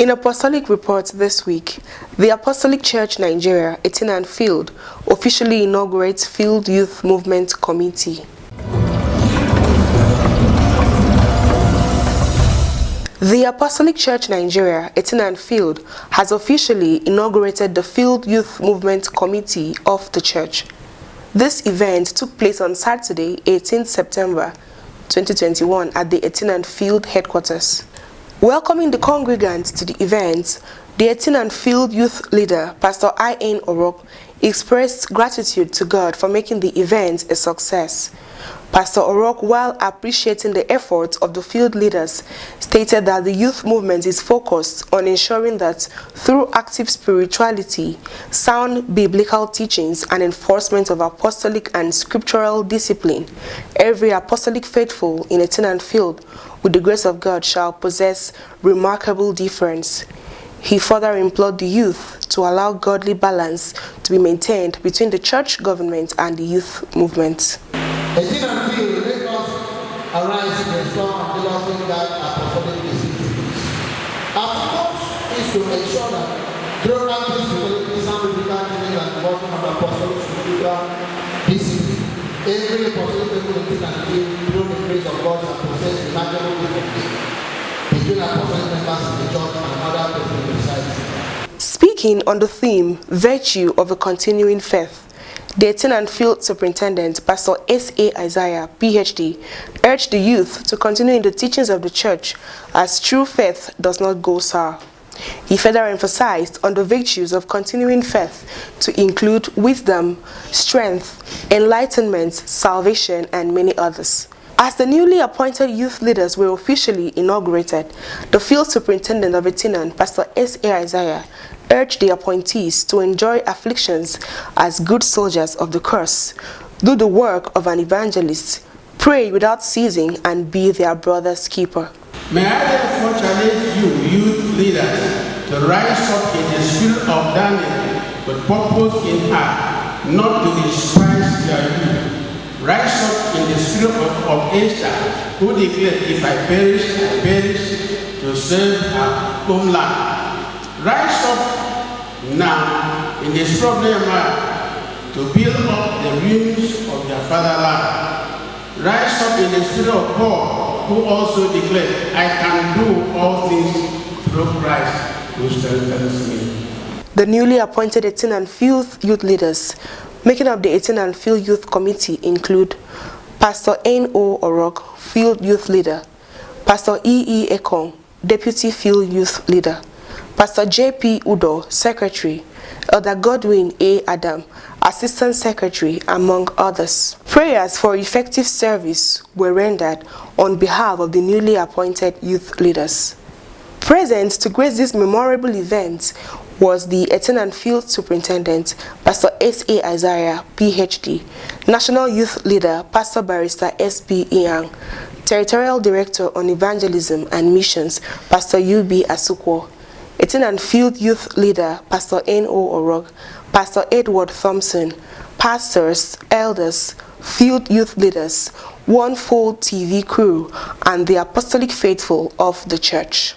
In Apostolic Report this week, the Apostolic Church Nigeria, ETINAN Field, officially inaugurates Field Youth Movement Committee. The Apostolic Church Nigeria, ETINAN Field, has officially inaugurated the Field Youth Movement Committee of the church. This event took place on Saturday, 18th September 2021 at the ETINAN Field headquarters. Welcoming the congregants to the event, the ETINAN Field Youth Leader, Pastor INAUGURATE, expressed gratitude to God for making the event a success. Pastor O'Rourke, while appreciating the efforts of the field leaders, stated that the youth movement is focused on ensuring that through active spirituality, sound biblical teachings, and enforcement of apostolic and scriptural discipline, every apostolic faithful in ETINAN Field, with the grace of God, shall possess remarkable difference. He further implored the youth to allow godly balance to be maintained between the church government and the youth movement. ETINAN Field, let us arise in the storm and developing that apostolic discipline. Our focus is to ensure that through active spirituality, sound biblical teaching, and development of apostolic spiritual discipline, every apostolic people in ETINAN Field, through the grace of God, shall possess remarkable difference between apostolic members in the church and other people in the society. Speaking on the theme, Virtue of a Continuing Faith, the ETINAN Field Superintendent, Pastor S.A. Isaiah, Ph.D., urged the youth to continue in the teachings of the church, as true faith does not go sour. He further emphasized on the virtues of continuing faith to include wisdom, strength, enlightenment, salvation, and many others. As the newly appointed youth leaders were officially inaugurated, the Field Superintendent of ETINAN, Pastor S.A. Isaiah, urged the appointees to enjoy afflictions as good soldiers of the cross, do the work of an evangelist, pray without ceasing, and be their brother's keeper. May I therefore challenge you, youth leaders, to rise up in the spirit of Daniel with purpose in heart, not to despise your youth. Rise up in the spirit of Esther, who declared, "If I perish, I perish to serve our homeland." Rise up now in the spirit of Nehemiah to build up the ruins of their fatherland. Rise up in the spirit of Paul, who also declared, "I can do all things through Christ who strengthens me." The newly appointed ETINAN Field Youth Leaders making up the ETINAN Field Youth Committee include Pastor N.O. O'Rourke, Field Youth Leader, Pastor E.E. Ekong, Deputy Field Youth Leader, Pastor J.P. Udo, Secretary, Elder Godwin A. Adam, Assistant Secretary, among others. Prayers for effective service were rendered on behalf of the newly appointed youth leaders. Present to grace this memorable event was the ETINAN Field Superintendent, Pastor S.A. Isaiah, Ph.D., National Youth Leader, Pastor Barrister S.B. Iyang, Territorial Director on Evangelism and Missions, Pastor U.B. Asukwo, ETINAN Field Youth Leader, Pastor N.O. O'Rourke, Pastor Edward Thompson, pastors, elders, field youth leaders, One Fold TV crew, and the apostolic faithful of the church.